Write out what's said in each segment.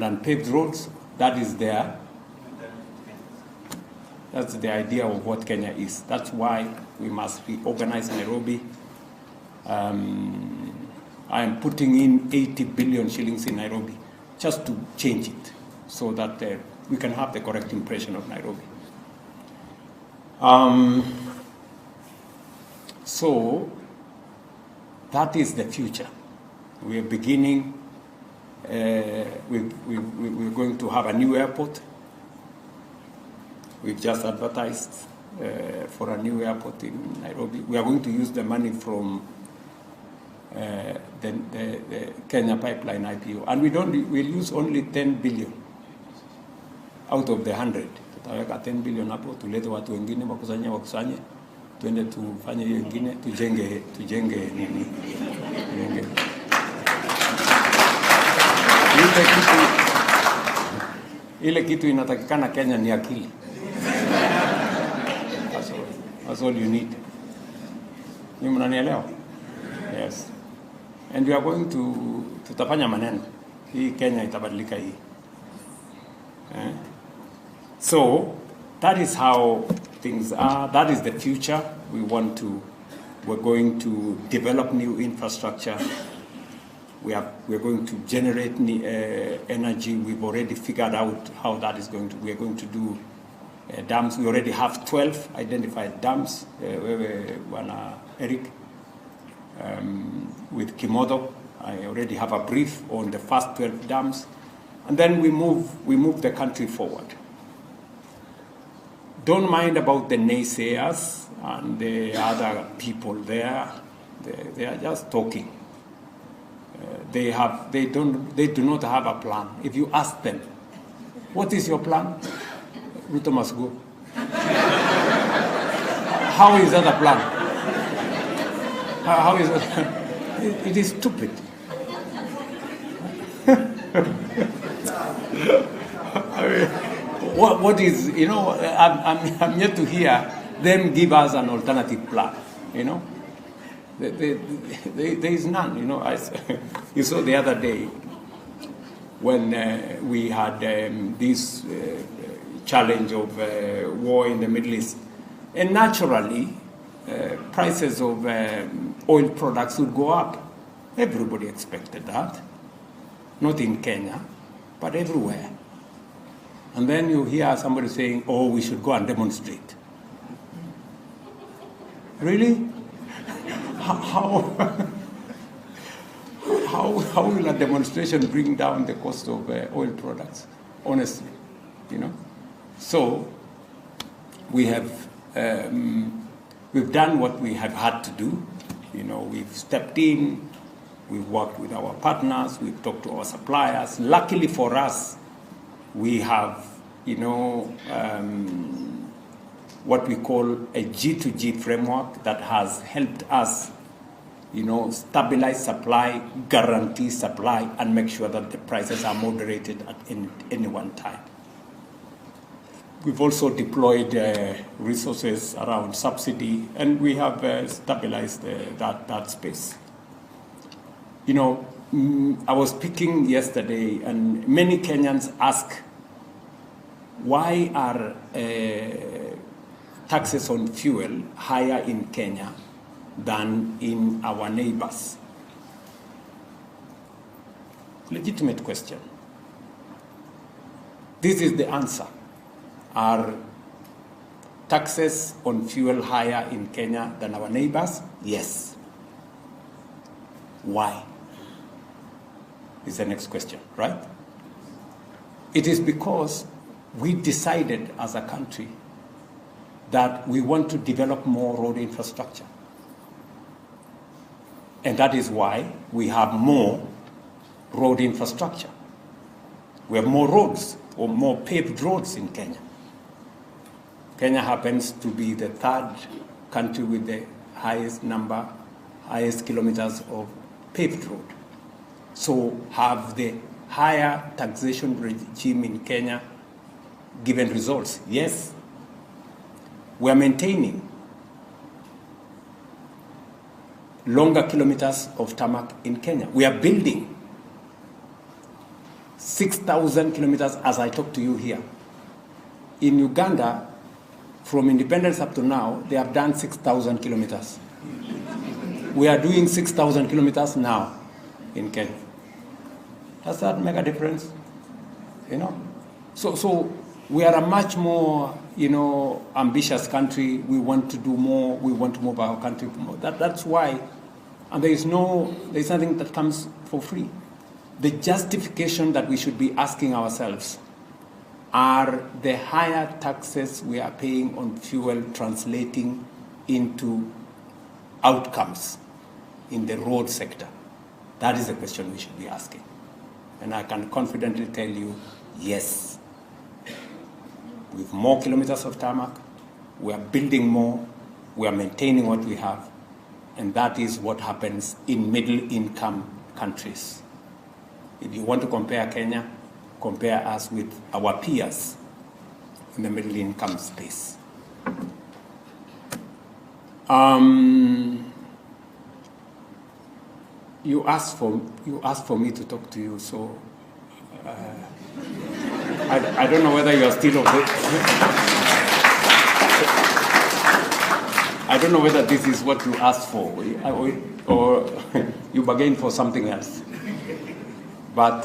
and unpaved roads. That is there. That's the idea of what Kenya is. That's why we must reorganize Nairobi. I am putting in 80 billion shillings in Nairobi just to change it so that we can have the correct impression of Nairobi. So that is the future. We are beginning, we're going to have a new airport. We've just advertised for a new airport in Nairobi. We are going to use the money from the Kenya Pipeline IPO. And we'll use only 10 billion out of the 100. Tutaweka 10 billion hapo, tulete watu wengine wakusanye, tuende tufanye hiyo ingine, tujenge nini. Ile kitu inatakikana Kenya ni akili. That's all you need. Ni mnanielewa? Yes. And we are going to tutafanya maneno. Hii Kenya itabadilika hii. So that is how things are. That is the future. We're going to develop new infrastructure. We're going to generate energy. We've already figured out how that is going to. We're going to do dams. We already have 12 identified dams. Eric, with Kimodo, I already have a brief on the first 12 dams, and then we move the country forward. Don't mind about the naysayers and the other people there. They are just talking. They do not have a plan. If you ask them, what is your plan? Ruto must go. How is that a plan? How is it? It is stupid. I mean, what is, you know, I'm yet to hear them give us an alternative plan, you know. There is none, you know. You saw the other day when we had this challenge of war in the Middle East. And naturally, prices of oil products would go up. Everybody expected that. Not in Kenya, but everywhere. And then you hear somebody saying, oh, we should go and demonstrate. Really? How will a demonstration bring down the cost of oil products? Honestly, you know. So we have we've done what we have had to do. You know, we've stepped in. We've worked with our partners. We've talked to our suppliers. Luckily for us, we have, you know, what we call a G2G framework that has helped us, you know, stabilize supply, guarantee supply, and make sure that the prices are moderated at any one time. We've also deployed resources around subsidy, and we have stabilized that space. You know, I was speaking yesterday, and many Kenyans ask, why are taxes on fuel higher in Kenya than in our neighbors? Legitimate question. This is the answer. Are taxes on fuel higher in Kenya than our neighbors? Yes. Why? Is the next question, right? It is because we decided as a country that we want to develop more road infrastructure. And that is why we have more road infrastructure. We have more roads, or more paved roads in Kenya. Kenya happens to be the third country with the highest kilometers of paved road. So have the higher taxation regime in Kenya given results? Yes. We are maintaining longer kilometers of tarmac in Kenya. We are building 6,000 kilometers as I talk to you here. In Uganda, from independence up to now, they have done 6,000 kilometers. We are doing 6,000 kilometers now in Kenya. Does that make a difference? You know? So we are a much more, ambitious country. We want to do more. We want to move our country more. That's why, and there's nothing that comes for free. The justification that we should be asking ourselves, are the higher taxes we are paying on fuel translating into outcomes in the road sector? That is the question we should be asking. And I can confidently tell you, yes. With more kilometers of tarmac, we are building more, we are maintaining what we have, and that is what happens in middle-income countries. If you want to compare Kenya, compare us with our peers in the middle-income space. You asked for me to talk to you, so I don't know whether you are still I don't know whether this is what you asked for or you bargained for something else. But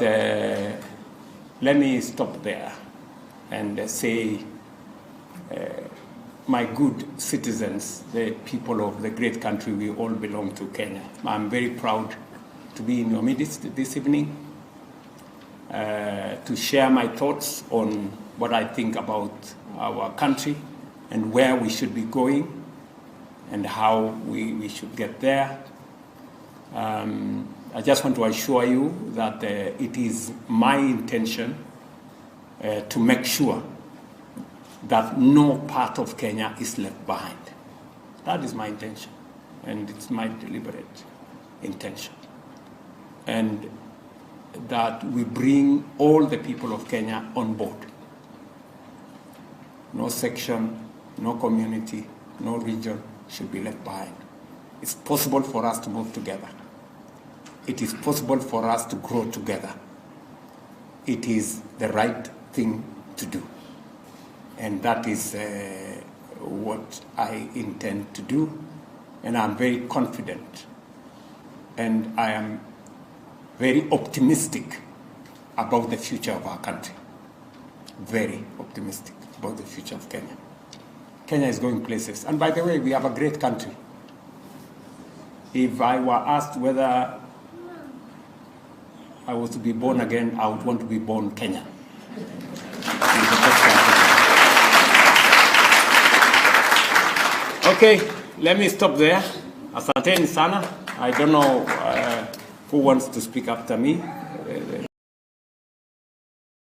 let me stop there and say, my good citizens, the people of the great country, we all belong to Kenya. I'm very proud to be in your midst this evening, to share my thoughts on what I think about our country and where we should be going and how we should get there. I just want to assure you that it is my intention to make sure that no part of Kenya is left behind. That is my intention, and it's my deliberate intention. And that we bring all the people of Kenya on board. No section, no community, no region should be left behind. It's possible for us to move together. It is possible for us to grow together. It is the right thing to do. And that is what I intend to do. And I'm very confident. And I am very optimistic about the future of our country. Very optimistic about the future of Kenya. Kenya is going places. And by the way, we have a great country. If I were asked whether I was to be born again, I would want to be born Kenya. Okay, let me stop there. Asanteni sana. I don't know who wants to speak after me.